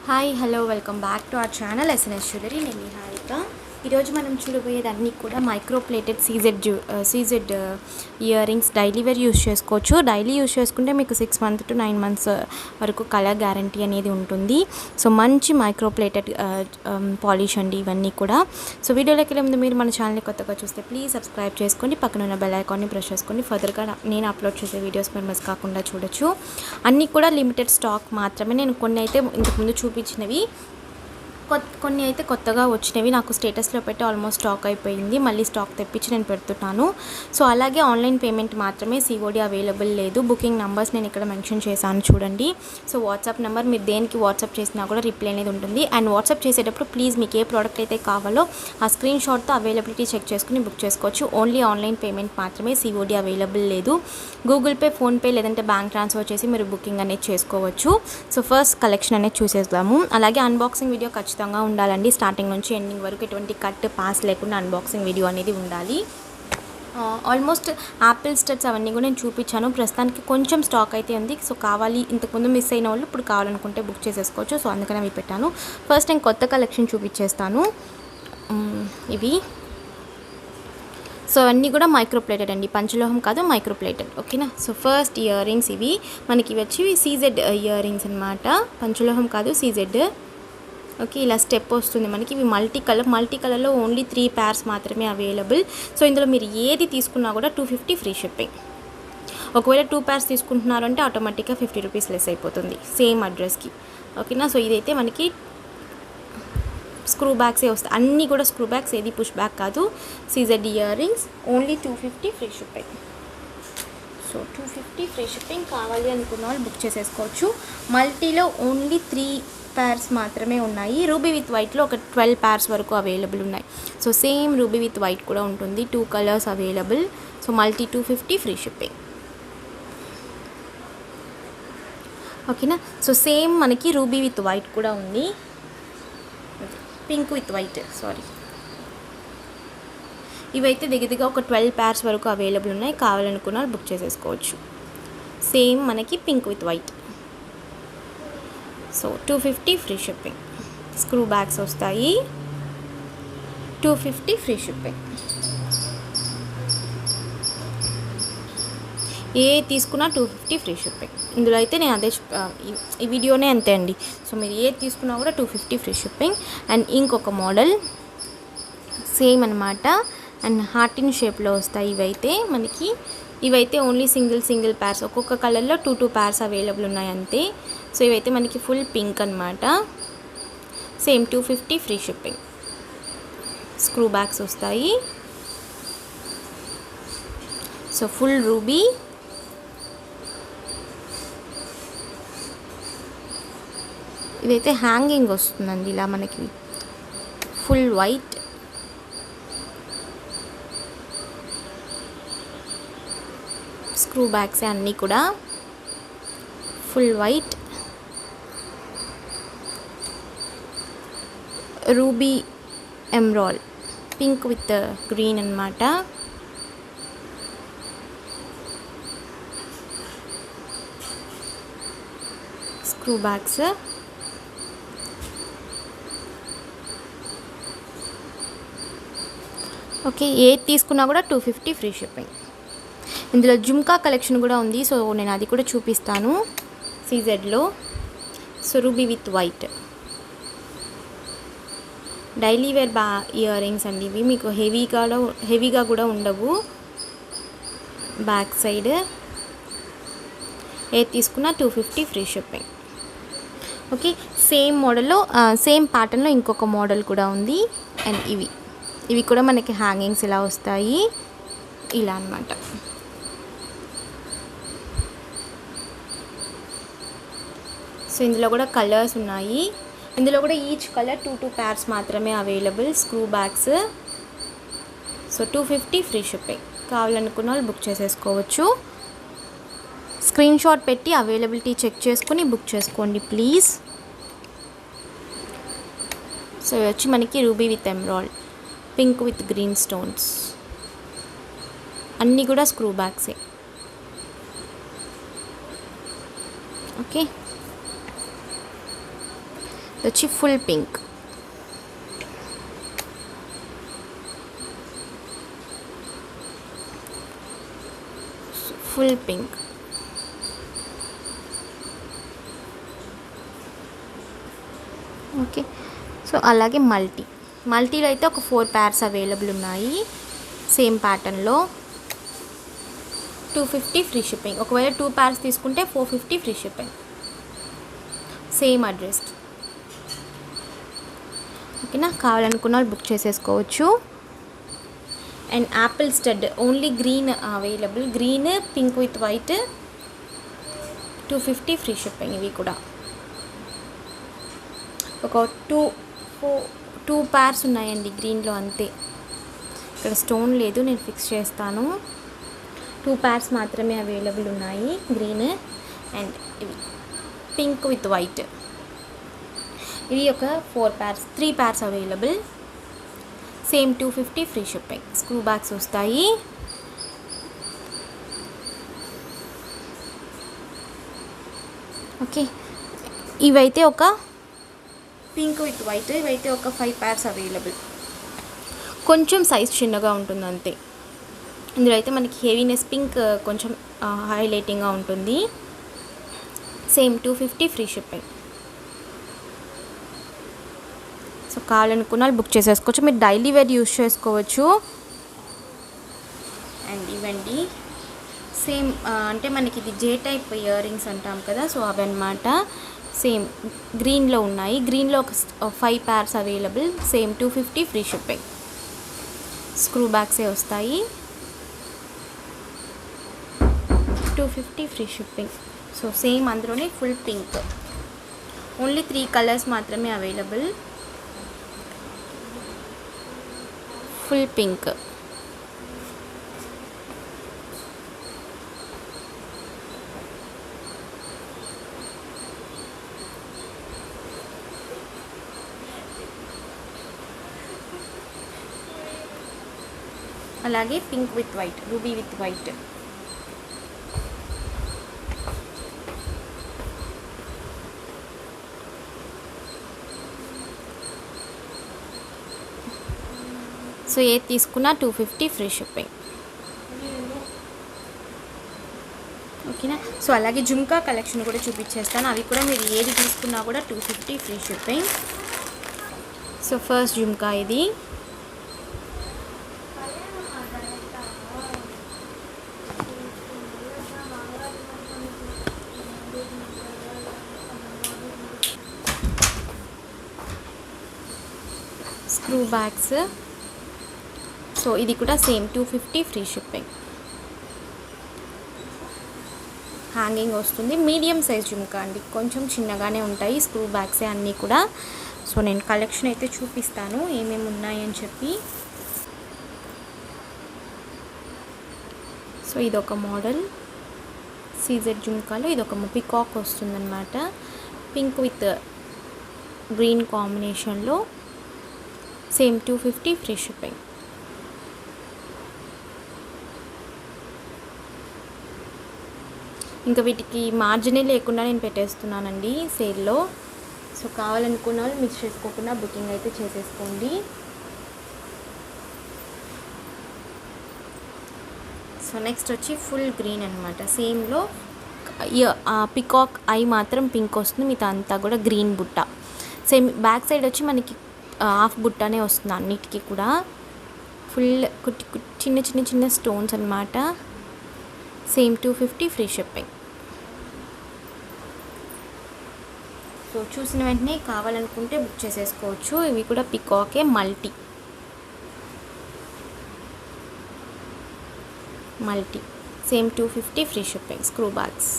Hi hello welcome back to our channel SNS jewellery. నేను మీ హారిక. ఈరోజు మనం చూడబోయేది అన్నీ కూడా micro plated CZ earrings. Daily wear use చేసుకోవచ్చు. డైలీ యూస్ చేసుకుంటే మీకు 6 months to 9 months వరకు కలర్ గ్యారంటీ అనేది ఉంటుంది. సో మంచి మైక్రో ప్లేటెడ్ పాలిష్ అండి ఇవన్నీ కూడా. సో వీడియోలోకి వెళ్ళే ముందు మీరు మన ఛానల్ని కొత్తగా చూస్తే ప్లీజ్ సబ్స్క్రైబ్ చేసుకోండి, పక్కన ఉన్న బెల్ ఐకాన్ని ప్రెస్ చేసుకోండి. ఫర్దర్గా నేను అప్లోడ్ చేసే వీడియోస్ మీరు మిస్ కాకుండా చూడొచ్చు. అన్నీ కూడా లిమిటెడ్ స్టాక్ మాత్రమే. నేను కొన్ని అయితే ఇంతకుముందు చూపించినవి, కొన్ని అయితే కొత్తగా వచ్చినవి నాకు స్టేటస్లో పెట్టి ఆల్మోస్ట్ స్టాక్ అయిపోయింది. మళ్ళీ స్టాక్ తెప్పించి నేను పెడుతున్నాను. సో అలాగే ఆన్లైన్ పేమెంట్ మాత్రమే, సిఓడి అవైలబుల్ లేదు. బుకింగ్ నెంబర్స్ నేను ఇక్కడ మెన్షన్ చేశాను చూడండి. సో వాట్సాప్ నెంబర్, మీరు దేనికి వాట్సాప్ చేసినా కూడా రిప్లై అనేది ఉంటుంది. అండ్ వాట్సాప్ చేసేటప్పుడు ప్లీజ్ మీకు ఏ ప్రోడక్ట్ అయితే కావాలో ఆ స్క్రీన్ షాట్తో అవైలబిలిటీ చెక్ చేసుకుని బుక్ చేసుకోవచ్చు. ఓన్లీ ఆన్లైన్ పేమెంట్ మాత్రమే, సిఓడి అవైలబుల్ లేదు. గూగుల్ పే, ఫోన్పే లేదంటే బ్యాంక్ ట్రాన్స్ఫర్ చేసి మీరు బుకింగ్ అనేది చేసుకోవచ్చు. సో ఫస్ట్ కలెక్షన్ అనేది చూసేద్దాము. అలాగే అన్బాక్సింగ్ వీడియో ఖచ్చితంగా ఉండాలండి. స్టార్టింగ్ నుంచి ఎండింగ్ వరకు ఎటువంటి కట్ పాస్ లేకుండా అన్బాక్సింగ్ వీడియో అనేది ఉండాలి. ఆల్మోస్ట్ యాపిల్ స్టడ్స్ అవన్నీ కూడా నేను చూపించాను. ప్రస్తుతానికి కొంచెం స్టాక్ అయితే ఉంది. సో కావాలి, ఇంతకుముందు మిస్ అయిన వాళ్ళు ఇప్పుడు కావాలనుకుంటే బుక్ చేసేసుకోవచ్చు. సో అందుకనే అవి పెట్టాను. ఫస్ట్ నేను కొత్త కలెక్షన్ చూపించేస్తాను. ఇవి సో అన్నీ కూడా మైక్రో ప్లేటెడ్ అండి, పంచలోహం కాదు, మైక్రో ప్లేటెడ్. ఓకేనా. సో ఫస్ట్ ఇయర్ రింగ్స్ ఇవి మనకి వచ్చి సీజెడ్ ఇయర్ రింగ్స్ అనమాట. పంచలోహం కాదు, సీజెడ్. ఓకే, ఇలా స్టెప్ వస్తుంది మనకి. ఇవి మల్టీ కలర్లో ఓన్లీ 3 pairs మాత్రమే అవైలబుల్. సో ఇందులో మీరు ఏది తీసుకున్నా కూడా 250 ఫ్రీ షిప్పింగ్. ఒకవేళ 2 pairs తీసుకుంటున్నారు అంటే ఆటోమేటిక్గా 50 రూపీస్ లెస్ అయిపోతుంది సేమ్ అడ్రస్కి. ఓకేనా. సో ఇదైతే మనకి స్క్రూ బ్యాగ్సే వస్తాయి. అన్నీ కూడా స్క్రూ బ్యాగ్స్, ఏది పుష్ బ్యాగ్ కాదు. CZ ear rings only 250 free shipping. So 250 free shipping. కావాలి అనుకున్న వాళ్ళు బుక్ చేసేసుకోవచ్చు. మల్టీలో ఓన్లీ 3 pairs మాత్రమే ఉన్నాయి. రూబీ విత్ వైట్లో ఒక 12 pairs వరకు అవైలబుల్ ఉన్నాయి. So same ruby with white కూడా ఉంటుంది. 2 colors available. So multi 250 free shipping. ఓకేనా. సో సేమ్ మనకి రూబీ విత్ వైట్ కూడా ఉంది, పింక్ విత్ వైట్, సారీ. ఇవైతే దగ్గరగా ఒక 12 pairs వరకు అవైలబుల్ ఉన్నాయి. కావాలనుకున్న బుక్ చేసేసుకోవచ్చు. సేమ్ మనకి pink with white. So 250 free shipping. Screw backs వస్తాయి. 250 ఫ్రీ షిప్పింగ్. ఏ తీసుకున్నా 250 ఫ్రీ షిప్పింగ్. ఇందులో అయితే నేను అదే ఈ వీడియోనే అంతే అండి. సో మీరు ఏది తీసుకున్నా కూడా 250 ఫ్రీ షిప్పింగ్. అండ్ ఇంకొక మోడల్ సేమ్ అనమాట. అండ్ హార్టిన్ షేప్లో వస్తాయి ఇవైతే మనకి. ఇవైతే ఓన్లీ సింగిల్ pairs, ఒక్కొక్క కలర్లో 2 pairs అవైలబుల్ ఉన్నాయి అంతే. సో ఇవైతే మనకి ఫుల్ పింక్ అనమాట. Same 250 free shipping. Screw backs వస్తాయి. So full ruby. ఇదైతే హ్యాంగింగ్ వస్తుందండి ఇలా మనకి. Full white. స్క్రూ బ్యాగ్స్ అన్నీ కూడా full white. Ruby emerald, pink with green అనమాట. Screw backs. ఓకే, ఏది తీసుకున్నా కూడా 250 ఫ్రీ షిప్పింగ్. ఇందులో జుమ్కా కలెక్షన్ కూడా ఉంది. సో నేను అది కూడా చూపిస్తాను సీజెడ్లో. So ruby with white daily wear earrings అండి ఇవి. మీకు హెవీగా కూడా ఉండవు. బ్యాక్ సైడ్ ఏది తీసుకున్నా 250 ఫ్రీ షిప్పింగ్. ఓకే, సేమ్ మోడల్లో సేమ్ ప్యాటర్న్లో ఇంకొక మోడల్ కూడా ఉంది. అండ్ ఇవి కూడా మనకి హ్యాంగింగ్స్ ఇలా వస్తాయి, ఇలా అన్నమాట. సో ఇందులో కూడా కలర్స్ ఉన్నాయి. ఇందులో కూడా ఈచ్ కలర్ 2 pairs మాత్రమే available. Screw backs. So 250 free shipping. కావాలనుకున్న వాళ్ళు బుక్ చేసేసుకోవచ్చు. స్క్రీన్ షాట్ పెట్టి అవైలబిలిటీ చెక్ చేసుకుని బుక్ చేసుకోండి ప్లీజ్. సో ఇవి వచ్చి మనకి ruby with emerald, pink with green stones. అన్నీ కూడా స్క్రూ బ్యాగ్సే. ఓకే, ఇది వచ్చి full pink. Full pink. Okay. So అలాగే మల్టీలో అయితే ఒక 4 pairs అవైలబుల్ ఉన్నాయి సేమ్ ప్యాటర్న్లో. 250 ఫ్రీ షిప్పింగ్. ఒకవేళ 2 pairs తీసుకుంటే 450 ఫ్రీ షిప్పింగ్, సేమ్ అడ్రస్కి. ఓకేనా, కావాలనుకున్న వాళ్ళు బుక్ చేసేసుకోవచ్చు. And Apple stud only green available. Green, pink with white, 250 free shipping. ఇవి కూడా ఒక 2 pairs ఉన్నాయండి గ్రీన్లో, అంతే. ఇక్కడ స్టోన్ లేదు, నేను ఫిక్స్ చేస్తాను. 2 pairs మాత్రమే అవైలబుల్ ఉన్నాయి, గ్రీన్ అండ్ ఇవి పింక్ విత్ వైట్. ఇవి ఒక 4 pairs, 3 pairs available, same 250 free shipping. Screw backs వస్తాయి. ఓకే, ఇవైతే ఒక పింక్ విత్ వైట్, ఇవైతే ఒక 5 pairs అవైలబుల్. కొంచెం సైజ్ చిన్నగా ఉంటుంది అంతే. ఇందులో అయితే మనకి హెవీనెస్ పింక్ కొంచెం హైలైటింగ్గా ఉంటుంది. Same 250 free shipping. సో కావాలనుకున్న వాళ్ళు బుక్ చేసేసుకోవచ్చు. మీరు డైలీ వేర్ యూస్ చేసుకోవచ్చు. అండ్ ఇవండి సేమ్ అంటే మనకి ఇది జే టైప్ ఇయర్ రింగ్స్ అంటాం కదా, సో అవన్నమాట. సేమ్ గ్రీన్లో ఉన్నాయి. గ్రీన్లో ఒక 5 pairs available, same 250 free shipping. Screw బ్యాగ్సే వస్తాయి, 250 ఫ్రీ షిప్పింగ్. సో సేమ్ అందులోనే ఫుల్ పింక్. ఓన్లీ 3 కలర్స్ మాత్రమే అవైలబుల్. ఫుల్ పింక్, అలాగే pink with white, ruby with white. So ఏది తీసుకున్నా 250 ఫ్రీ షిప్పింగ్. ఓకేనా. సో అలాగే జుమ్కా కలెక్షన్ కూడా చూపించేస్తాను. అవి కూడా మీరు ఏది తీసుకున్నా కూడా 250 free shipping. So first jhumka ఇది. Screw backs. సో ఇది కూడా సేమ్ 250 ఫ్రీ షిప్పింగ్. హ్యాంగింగ్ వస్తుంది. మీడియం సైజ్ జుమ్కా అండి, కొంచెం చిన్నగానే ఉంటాయి స్క్రూ బ్యాగ్సే అన్నీ కూడా. సో నేను కలెక్షన్ అయితే చూపిస్తాను ఏమేమి ఉన్నాయని చెప్పి. సో ఇదొక మోడల్ సీజెడ్ జుమ్కాలో, ఇదొక పికాక్ వస్తుందన్నమాట. పింక్ విత్ గ్రీన్ కాంబినేషన్లో, సేమ్ 250 ఫ్రీ షిప్పింగ్. ఇంకా వీటికి మార్జినే లేకుండా నేను పెట్టేస్తున్నానండి సేల్లో. సో కావాలనుకున్న వాళ్ళు మిస్ చేసుకోకుండా బుకింగ్ అయితే చేసేసుకోండి. సో నెక్స్ట్ వచ్చి ఫుల్ గ్రీన్ అనమాట. సేమ్లో పికాక్ ఐ మాత్రం పింక్ వస్తుంది, మిగతా అంతా కూడా గ్రీన్ బుట్ట. సేమ్ బ్యాక్ సైడ్ వచ్చి మనకి హాఫ్ బుట్టనే వస్తుంది అన్నిటికీ కూడా. ఫుల్ చిన్న చిన్న చిన్న స్టోన్స్ అనమాట. Same 250 free shipping. సో చూసిన వెంటనే కావాలనుకుంటే బుక్ చేసేసుకోవచ్చు. ఇవి కూడా పికాకే, multi same 250 free shipping. Screw backs.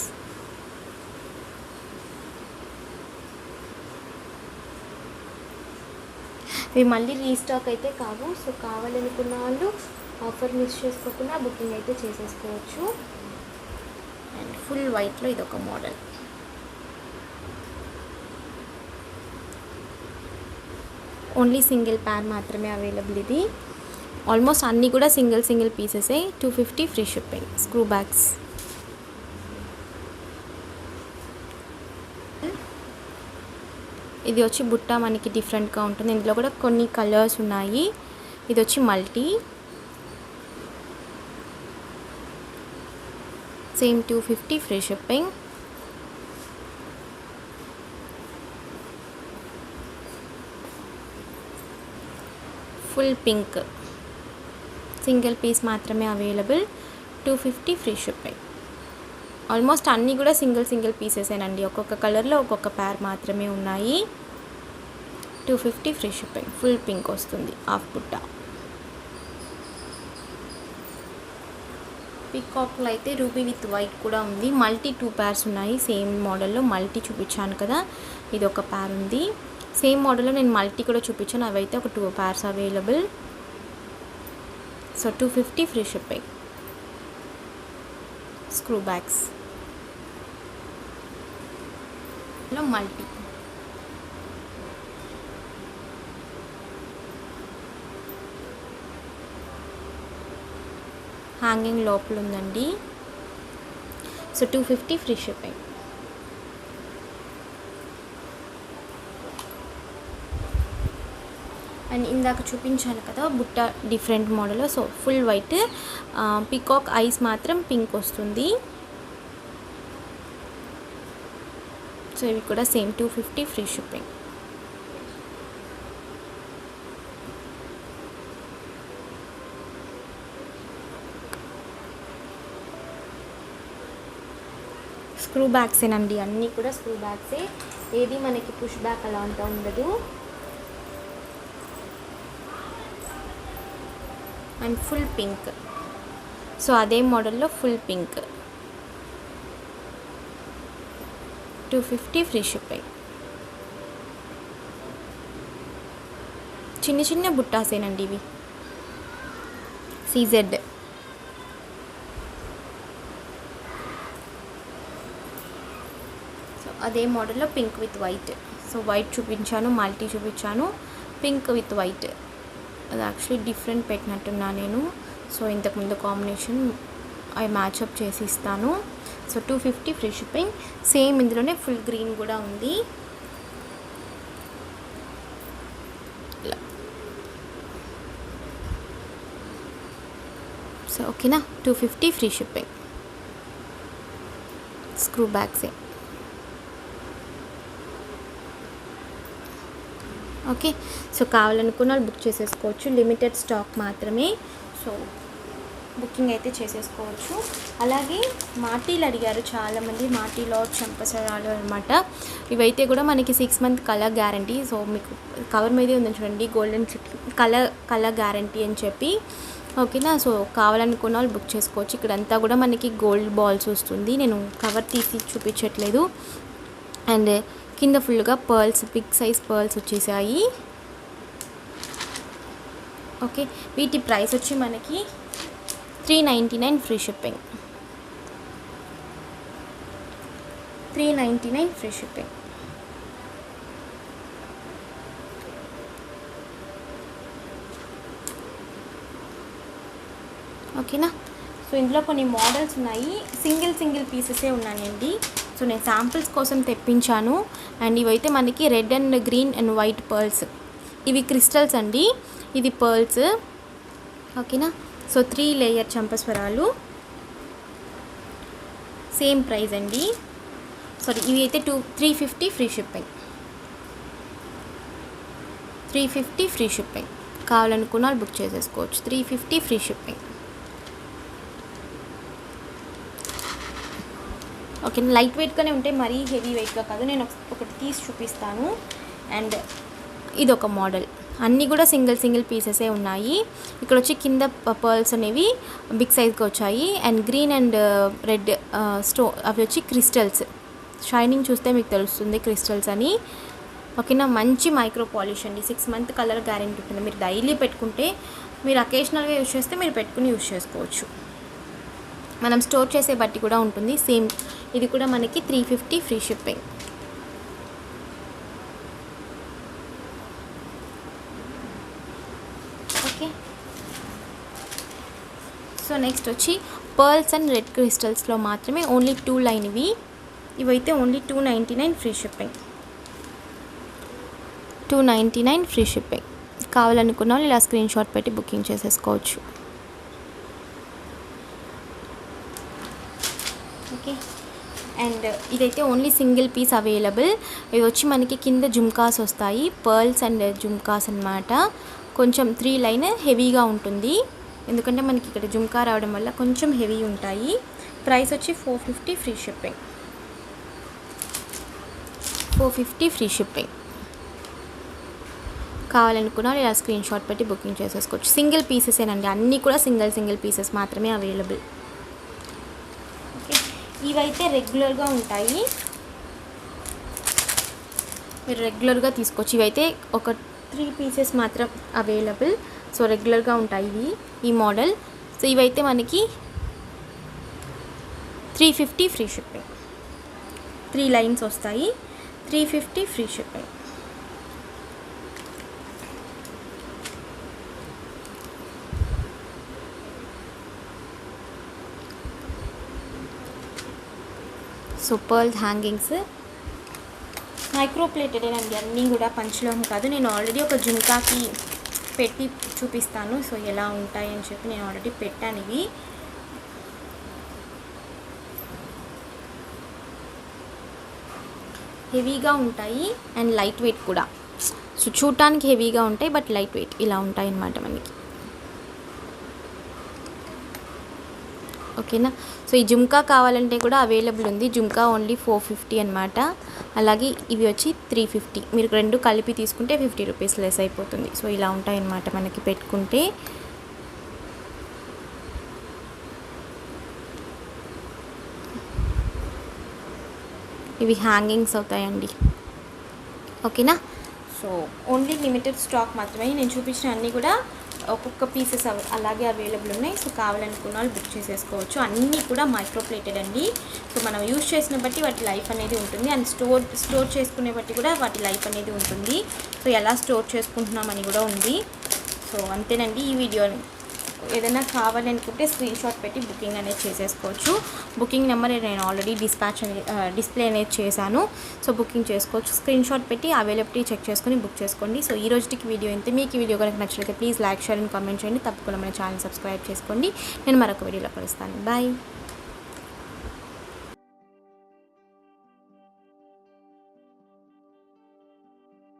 ఇవి మళ్ళీ రీస్టాక్ అయితే కావు. సో కావాలనుకున్న వాళ్ళు ఆఫర్ మిస్ చేసుకోకుండా బుకింగ్ అయితే చేసేసుకోవచ్చు. అండ్ ఫుల్ వైట్లో ఇదొక మోడల్. ఓన్లీ సింగిల్ ప్యార్ మాత్రమే అవైలబుల్. ఇది ఆల్మోస్ట్ అన్నీ కూడా సింగిల్ పీసెసే. 250 ఫ్రీ షిప్పింగ్. Screw backs. ఇది వచ్చి బుట్ట మనకి డిఫరెంట్గా ఉంటుంది. ఇందులో కూడా కొన్ని కలర్స్ ఉన్నాయి. ఇది వచ్చి multi, same 250 free shipping. Full pink single piece మాత్రమే అవైలబుల్, 250 ఫ్రీ షిప్పింగ్. ఆల్మోస్ట్ అన్నీ కూడా సింగిల్ పీసెసేనండి. ఒక్కొక్క కలర్లో ఒక్కొక్క పేర్ మాత్రమే ఉన్నాయి. 250 ఫ్రీ షిప్పింగ్. ఫుల్ పింక్ వస్తుంది, హాఫ్ బుట్ట. పీకాక్లో అయితే రూబీ విత్ వైట్ కూడా ఉంది. మల్టీ 2 పేర్స్ ఉన్నాయి. సేమ్ మోడల్లో మల్టీ చూపించాను కదా, ఇది ఒక పేర్ ఉంది. సేమ్ మోడల్లో నేను మల్టీ కూడా చూపించాను, అవైతే ఒక 2 pairs available. So 250 free shipping. Screw bags లో మల్టీ. హ్యాంగింగ్ లోపల ఉందండి. So 250 free shipping. అండ్ ఇందాక చూపించాను కదా బుట్ట different model. So full white, peacock ice మాత్రం పింక్ వస్తుంది. సో ఇవి కూడా సేమ్ 250 ఫ్రీ షిప్పింగ్. స్క్రూ బ్యాగ్సేనండి, అన్నీ కూడా స్క్రూ బ్యాగ్సే. ఏది మనకి పుష్ బ్యాక్ అలా అంతా ఉండదు. అండ్ ఫుల్ పింక్, సో అదే మోడల్లో ఫుల్ పింక్, 250 ఫ్రీ షిప్పింగ్. చిన్న చిన్న బుట్టాసేనండి ఇవి, సీజెడ్. సో అదే మోడల్లో pink with white. So white చూపించాను, మల్టీ చూపించాను, పింక్ విత్ వైట్. అది యాక్చువల్లీ డిఫరెంట్ పెట్టినట్టున్నా నేను. సో ఇంతకుముందు కాంబినేషన్ అవి మ్యాచ్అప్ చేసి ఇస్తాను. So 250 free shipping. సేమ్ ఇందులోనే ఫుల్ గ్రీన్ కూడా ఉంది. సో ఓకేనా, 250 ఫ్రీ షిప్పింగ్. స్క్రూ బ్యాగ్సే. ఓకే, సో కావాలనుకున్న వాళ్ళు బుక్ చేసేసుకోవచ్చు. లిమిటెడ్ స్టాక్ మాత్రమే. సో బుకింగ్ అయితే చేసేసుకోవచ్చు. అలాగే మాటీలు అడిగారు చాలామంది, మాటీలో చెంపసరాలు అనమాట. ఇవైతే కూడా మనకి 6 మంత్ కలర్ గ్యారంటీ. సో మీకు కవర్ మీదే ఉందని చూడండి, గోల్డెన్ సిటీ కలర్ గ్యారంటీ అని చెప్పి. ఓకేనా, సో కావాలనుకున్న వాళ్ళు బుక్ చేసుకోవచ్చు. ఇక్కడంతా కూడా మనకి గోల్డ్ బాల్స్ వస్తుంది. నేను కవర్ తీసి చూపించట్లేదు. అండ్ కింద ఫుల్గా పర్ల్స్, బిగ్ సైజ్ పర్ల్స్ వచ్చేసాయి. ఓకే, వీటి ప్రైస్ వచ్చి మనకి 399 ఫ్రీ షిప్పింగ్. 399 free shipping. ఓకేనా, సో ఇందులో కొన్ని మోడల్స్ ఉన్నాయి. సింగిల్ పీసెసే ఉన్నాయండి. సో నేను శాంపిల్స్ కోసం తెప్పించాను. అండ్ ఇవైతే మనకి red and green and white pearls. ఇవి క్రిస్టల్స్ అండి, ఇది పర్ల్స్. ఓకేనా, సో 3 లేయర్ చంపస్వరాలు. సేమ్ ప్రైస్ అండి. సారీ, ఇవి అయితే 350 ఫ్రీ షిప్పింగ్. 350 free shipping. కావాలనుకున్న వాళ్ళు బుక్ చేసేసుకోవచ్చు. 350 ఫ్రీ షిప్పింగ్. ఓకే, లైట్ వెయిట్గానే ఉంటాయి, మరీ హెవీ వెయిట్గా కాదు. నేను ఒకటి తీసి చూపిస్తాను. అండ్ ఇది ఒక మోడల్. అన్నీ కూడా సింగిల్ పీసెసే ఉన్నాయి. ఇక్కడ వచ్చి కింద పర్ల్స్ అనేవి బిగ్ సైజ్గా వచ్చాయి. అండ్ గ్రీన్ అండ్ రెడ్ అవి వచ్చి క్రిస్టల్స్. షైనింగ్ చూస్తే మీకు తెలుస్తుంది క్రిస్టల్స్ అని. ఓకేనా, మంచి మైక్రో పాలిష్ అండి. 6 మంత్ కలర్ గ్యారెంటీ ఉంటుంది. మీరు డైలీ పెట్టుకుంటే, మీరు అకేషనల్గా యూజ్ చేస్తే మీరు పెట్టుకుని యూజ్ చేసుకోవచ్చు. మనం స్టోర్ చేసే బట్టి కూడా ఉంటుంది. సేమ్ ఇది కూడా మనకి 350 free shipping. Okay, so next వచ్చి పర్ల్స్ అండ్ రెడ్ క్రిస్టల్స్లో మాత్రమే ఓన్లీ 2 లైన్ ఇవైతే only 299 free shipping. 299 free shipping. కావాలనుకున్న వాళ్ళు ఇలా స్క్రీన్ షాట్ పెట్టి బుకింగ్ చేసేసుకోవచ్చు. ఓకే, అండ్ ఇదైతే ఓన్లీ సింగిల్ పీస్ అవైలబుల్. ఇవి వచ్చి మనకి కింద జుమ్కాస్ వస్తాయి, పర్ల్స్ అండ్ జుమ్కాస్ అన్నమాట. కొంచెం 3 లైన్ హెవీగా ఉంటుంది, ఎందుకంటే మనకి ఇక్కడ జుమ్కా రావడం వల్ల కొంచెం హెవీ ఉంటాయి. ప్రైస్ వచ్చి 450 ఫ్రీ షిప్పింగ్. 450 free shipping. కావాలనుకున్న ఇలా స్క్రీన్ షాట్ పెట్టి బుకింగ్ చేసేసుకోవచ్చు. సింగిల్ పీసెసేనండి, అన్నీ కూడా సింగిల్ పీసెస్ మాత్రమే అవైలబుల్. ఓకే, ఇవైతే రెగ్యులర్గా ఉంటాయి, మీరు రెగ్యులర్గా తీసుకోవచ్చు. ఇవైతే ఒక 3 పీసెస్ మాత్రం అవైలబుల్. సో రెగ్యులర్గా ఉంటాయి ఇవి, ఈ మోడల్. సో ఇవైతే మనకి 350 ఫ్రీ షిప్పింగ్. 3 లైన్స్ వస్తాయి, 350 free shipping. So pearl hangings micro ప్లేటెడేనండి, అన్నీ కూడా పంచలోహం కాదు. నేను ఆల్రెడీ ఒక జుమ్కాకి పెట్టి చూపిస్తాను, సో ఎలా ఉంటాయని చెప్పి నేను ఆల్రెడీ పెట్టాను. ఇవి హెవీగా ఉంటాయి అండ్ లైట్ వెయిట్ కూడా. సో చూడటానికి హెవీగా ఉంటాయి, బట్ లైట్ వెయిట్ ఇలా ఉంటాయి అన్నమాట మనకి. ఓకేనా, సో ఈ జుమ్కా కావాలంటే కూడా అవైలబుల్ ఉంది. జుమ్కా ఓన్లీ 450 అనమాట. అలాగే ఇవి వచ్చి 350. మీరు రెండు కలిపి తీసుకుంటే 50 రూపీస్ లెస్ అయిపోతుంది. సో ఇలా ఉంటాయన్నమాట మనకి పెట్టుకుంటే. ఇవి హ్యాంగింగ్స్ అవుతాయండి. ఓకేనా, సో ఓన్లీ లిమిటెడ్ స్టాక్ మాత్రమే. నేను చూపించిన అన్నీ కూడా ఒక్కొక్క పీసెస్ అలాగే అవైలబుల్ ఉన్నాయి. సో కావాలనుకున్న వాళ్ళు బుక్ చేసేసుకోవచ్చు. అన్నీ కూడా మైక్రో ప్లేటెడ్ అండి. సో మనం యూజ్ చేసిన బట్టి వాటి లైఫ్ అనేది ఉంటుంది, అండ్ స్టోర్ చేసుకునే బట్టి కూడా వాటి లైఫ్ అనేది ఉంటుంది. సో ఎలా స్టోర్ చేసుకుంటున్నామని కూడా ఉంది. సో అంతేనండి ఈ వీడియోని. ఏదైనా కావాలనుకుంటే స్క్రీన్ షాట్ పెట్టి బుకింగ్ అనేది చేసేసుకోవచ్చు. బుకింగ్ నెంబర్ నేను ఆల్రెడీ డిస్ప్లే అనేది చేశాను. సో బుకింగ్ చేసుకోవచ్చు. స్క్రీన్ షాట్ పెట్టి అవైలబిలిటీ చెక్ చేసుకొని బుక్ చేసుకోండి. సో ఈ రోజుకి వీడియో ఇంతే. మీకు ఈ వీడియో కనుక నచ్చినట్లయితే please like, share and comment చేయండి. తప్పకుండా మన ఛానల్ సబ్స్క్రైబ్ చేసుకోండి. నేను మరొక వీడియోలో కలుస్తాను. బాయ్.